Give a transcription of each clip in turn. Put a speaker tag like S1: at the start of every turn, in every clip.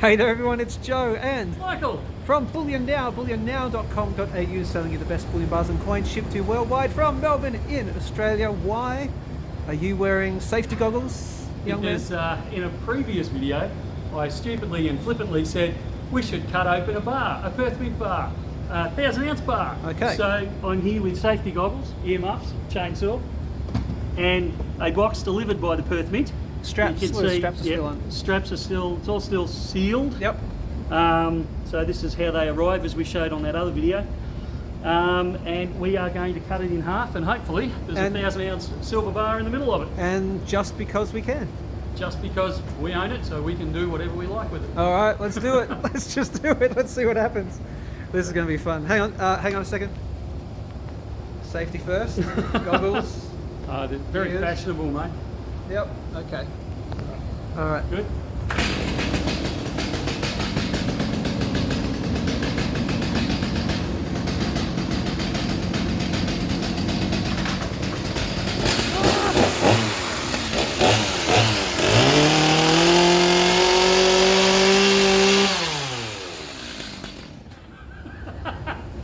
S1: Hey there everyone, it's Joe and
S2: Michael
S1: from Bullion Now, bullionnow.com.au, selling you the best bullion bars and coins shipped to you worldwide from Melbourne in Australia. Why are you wearing safety goggles, young man?
S2: because in a previous video I stupidly and flippantly said we should cut open a bar, a Perth Mint bar, a 1,000 ounce bar.
S1: Okay.
S2: So I'm here with safety goggles, earmuffs, chainsaw, and a box delivered by the Perth Mint.
S1: Straps,
S2: You can see,
S1: straps are still on.
S2: Straps are still, it's all still sealed.
S1: Yep.
S2: So this is how they arrive, as we showed on that other video. And we are going to cut it in half, and hopefully there's a 1,000 ounce silver bar in the middle of it.
S1: And just because we can.
S2: Just because we own it, so we can do whatever we like with it.
S1: All right, let's do it. Let's just do it. Let's see what happens. This is going to be fun. Hang on a second. Safety first. Goggles.
S2: They're very
S1: Ears.
S2: fashionable, mate.
S1: Yep. Okay. All right.
S2: Good.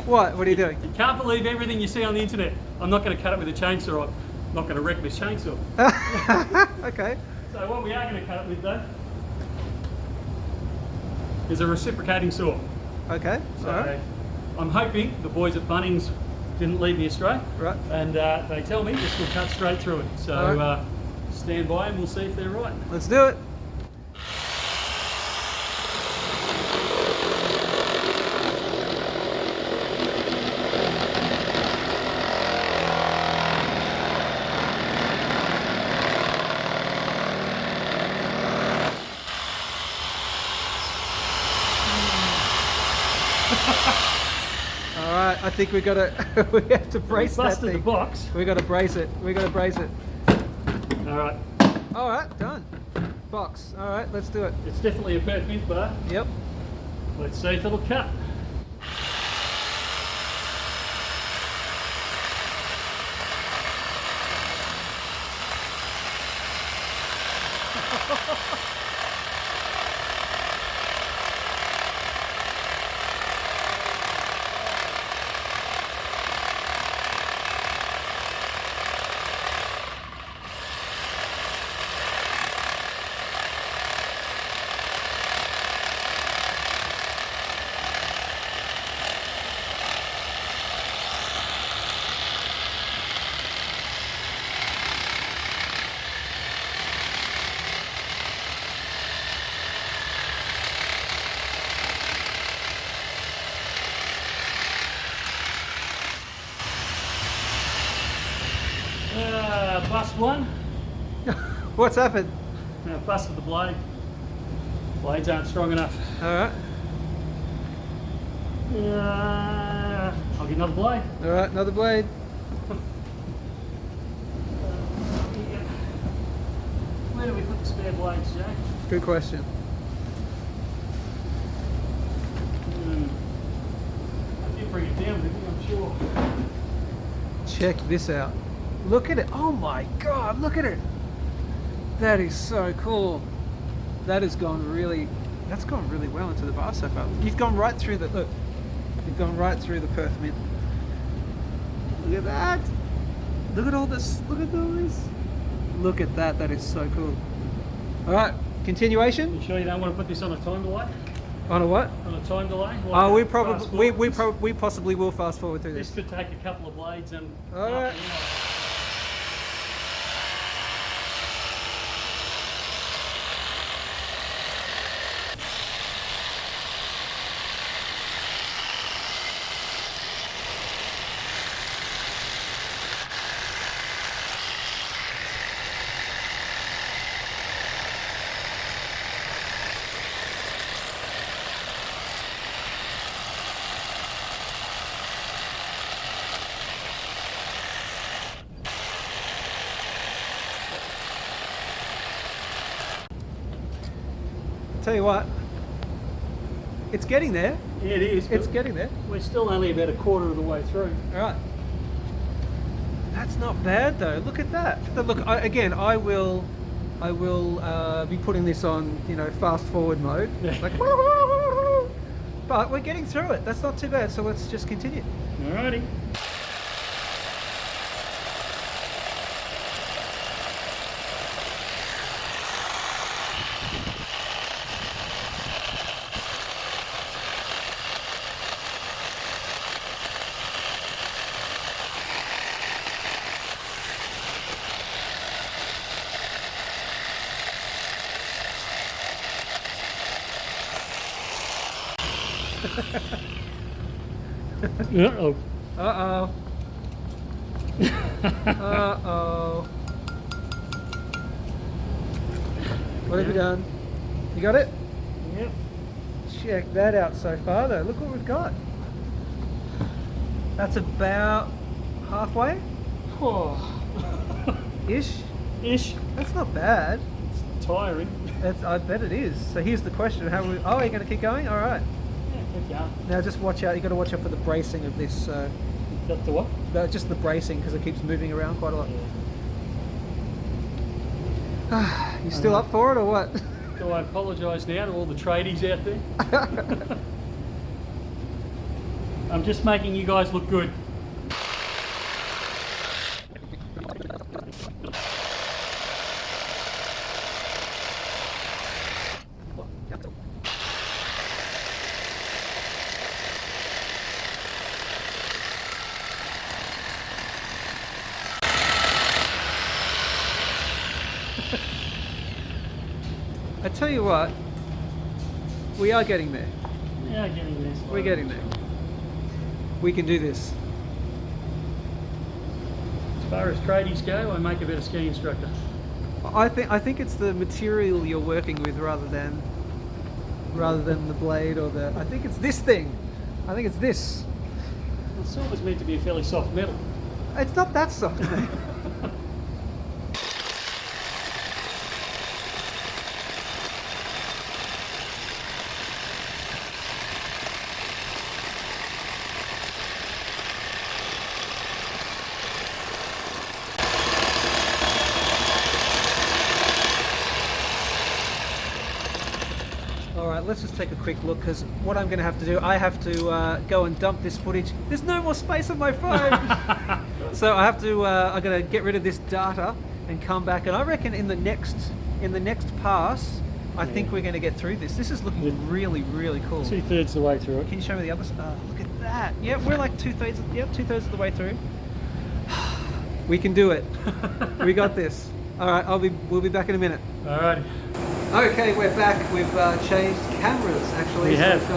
S1: What are you doing?
S2: You can't believe everything you see on the internet. I'm not going to cut it with a chainsaw. I'm not going to wreck this chainsaw.
S1: Okay.
S2: So what we are going to cut it with, though, is a reciprocating saw.
S1: Okay.
S2: So
S1: All right.
S2: I'm hoping the boys at Bunnings didn't lead me astray.
S1: Right.
S2: And they tell me this will cut straight through it. So
S1: All right.
S2: stand by and we'll see if they're right.
S1: Let's do it. All right, I think we have to brace that
S2: Busted
S1: thing.
S2: the box.
S1: We got to brace it. We got to brace it.
S2: All right.
S1: All right, done. Box. All right, let's do it.
S2: It's definitely a Perth Mint bar.
S1: Yep.
S2: Let's see if it'll cut. Bust one.
S1: What's happened?
S2: Busted the blade. Blades aren't strong enough.
S1: All right.
S2: I'll get another blade.
S1: All right, another blade.
S2: Where do we put the spare blades, Jack?
S1: Good question.
S2: I did bring it down with me, I'm sure.
S1: Check this out. Look at it. Oh my God, look at it. That is so cool. That's gone really well into the bar so far. You've gone right through the, look. You've gone right through the Perth Mint. Look at that. Look at all this. Look at all this. Look at that. That is so cool. All right, continuation.
S2: You sure you don't want to put this on a time delay?
S1: On a what?
S2: On a time delay?
S1: Oh, we
S2: fast
S1: probably
S2: forward?
S1: we possibly will fast forward through
S2: This
S1: this.
S2: could take a couple of blades and
S1: All right. Tell you what, it's getting there.
S2: Yeah, it is.
S1: It's
S2: but
S1: getting there.
S2: We're still only about a quarter of the way through.
S1: All right. That's not bad though. Look at that. Look, I will I will be putting this on, you know, fast forward mode. Like, but we're getting through it. That's not too bad. So let's just continue.
S2: Alrighty. Uh-oh.
S1: Uh-oh. Uh-oh. What have you done? You got it?
S2: Yep.
S1: Check that out so far though. Look what we've got. That's about halfway?
S2: Oh.
S1: Ish?
S2: Ish.
S1: That's not bad.
S2: It's tiring.
S1: I bet it is. So here's the question: how we? Oh, are you going to keep going? All right.
S2: Yeah, keep going.
S1: Now just watch out. You got to watch out for the bracing of this.
S2: Got the what?
S1: Just the bracing because it keeps moving around quite a lot.
S2: Yeah.
S1: You still up for it or what?
S2: Do I apologise now to all the tradies out there? I'm just making you guys look good.
S1: I tell you what, we are getting there.
S2: Yeah, getting this.
S1: We're getting there. We can do this.
S2: As far as tradies go, I make a better ski instructor.
S1: I think it's the material you're working with rather than the blade or the. I think it's this thing. I think it's this.
S2: Well, silver's meant to be a fairly soft metal.
S1: It's not that soft, mate. Alright, let's just take a quick look because what I'm going to have to do, I have to go and dump this footage. There's no more space on my phone! So I have to, I'm going to get rid of this data and come back, and I reckon in the next pass, I think we're going to get through this. This is looking really, really cool.
S2: 2/3 the way through it.
S1: Can you show me the other side? Look at that. Yeah, we're like 2/3, yep, 2/3 of the way through. We can do it. We got this. Alright, we'll be back in a minute.
S2: Alrighty.
S1: Okay, we're back. We've changed cameras, actually.
S2: We have.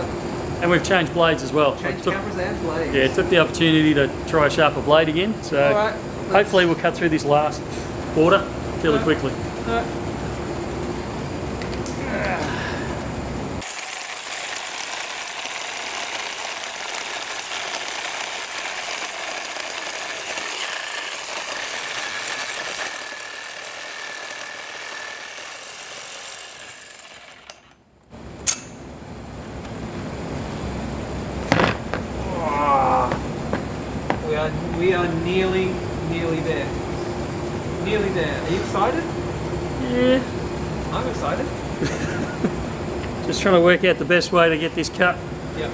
S2: And we've changed blades as well.
S1: Changed cameras and blades.
S2: Yeah, took the opportunity to try a sharper blade again. So
S1: Alright,
S2: hopefully we'll cut through this last quarter fairly quickly.
S1: Alright. We are nearly there. Nearly there. Are you excited?
S2: Yeah.
S1: I'm excited.
S2: Just trying to work out the best way to get this cut.
S1: Yep.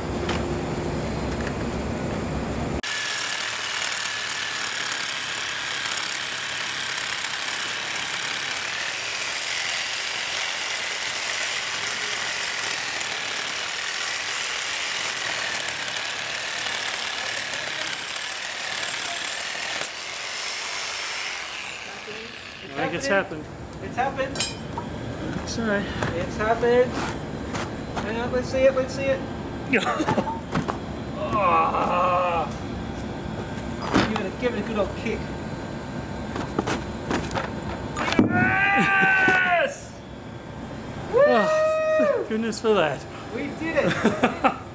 S2: I think it's happened.
S1: It's happened.
S2: Sorry.
S1: It's happened. Hang on, let's see it. Let's see it. Oh. Give it a good old kick. Yes! Woo!
S2: Oh, goodness for that.
S1: We did it.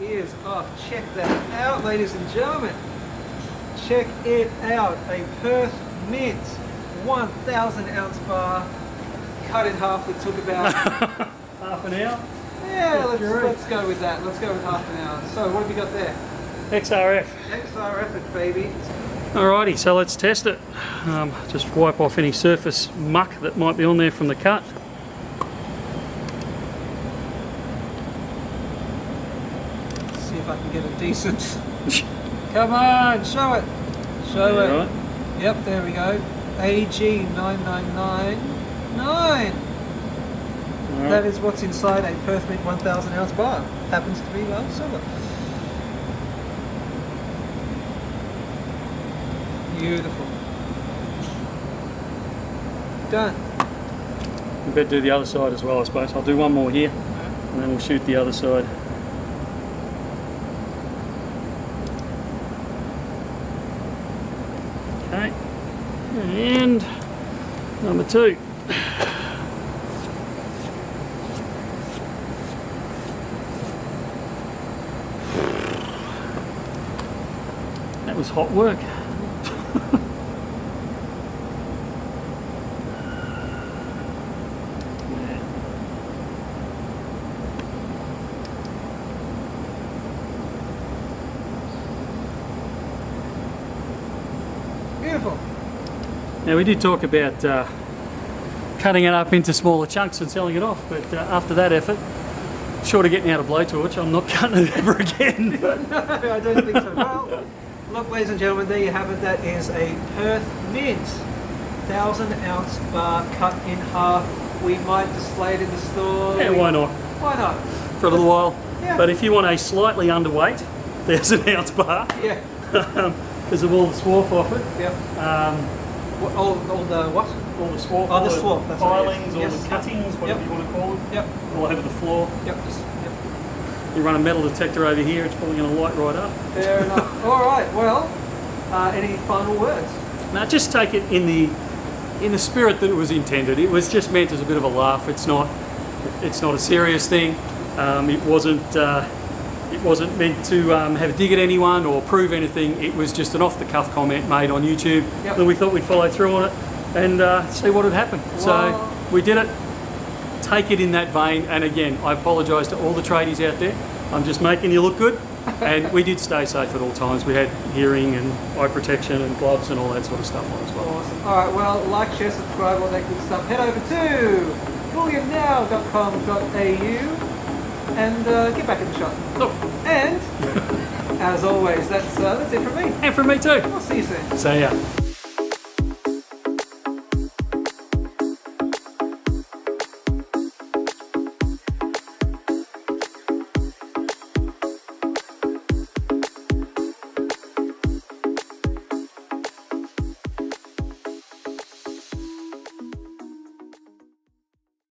S1: Ears off. Check that out, ladies and gentlemen. Check it out. A Perth Mint 1,000 ounce bar, cut in half. It took about
S2: half an hour.
S1: Yeah, let's go with that. Let's go with half an hour. So what have you got there?
S2: XRF.
S1: XRF it, baby.
S2: Alrighty, so let's test it. Just wipe off any surface muck that might be on there from the cut.
S1: See if I can get a decent. Come on, show it. Show it.
S2: Right.
S1: Yep, there we go. AG9999. That is what's inside a Perth Mint 1000 ounce bar. Happens to be, well, silver. Beautiful. Done.
S2: We better do the other side as well, I suppose. I'll do one more here, and then we'll shoot the other side. Okay, and number 2. That was hot work.
S1: Beautiful.
S2: Now we did talk about cutting it up into smaller chunks and selling it off, but after that effort, short of getting out a blowtorch, I'm not cutting it ever again.
S1: No, I don't think so. Well, look, ladies and gentlemen, there you have it. That is a Perth Mint 1000 ounce bar cut in half. We might display it in the store.
S2: Yeah, why not?
S1: Why not?
S2: For a little while.
S1: Yeah.
S2: But if you want a slightly underweight 1000 ounce bar,
S1: Yeah.
S2: because of all the swarf off it,
S1: Yep. All the what?
S2: all the swarf,
S1: Oh,
S2: all
S1: the
S2: the
S1: swarf, that's right,
S2: filings,
S1: yes.
S2: all the cuttings, whatever
S1: Yep.
S2: you want to call them,
S1: Yep.
S2: all over the floor.
S1: Yep.
S2: You run a metal detector over here, it's probably going to light right up.
S1: Fair enough. All right. Well, any final words?
S2: Now just take it in the spirit that it was intended. It was just meant as a bit of a laugh. It's not a serious thing. It wasn't meant to have a dig at anyone or prove anything. It was just an off-the-cuff comment made on YouTube
S1: Yep.
S2: that we thought we'd follow through on it and see what would happen.
S1: Wow.
S2: So we did it. Take it in that vein. And again, I apologise to all the tradies out there. I'm just making you look good. And we did stay safe at all times. We had hearing and eye protection and gloves and all that sort of stuff on as well.
S1: Awesome. All right. Well, like, share, subscribe, all that good stuff. Head over to bullionnow.com.au and get back in the shot.
S2: Look,
S1: And as always, that's it from me.
S2: and from me too.
S1: I'll see you soon.
S2: See ya.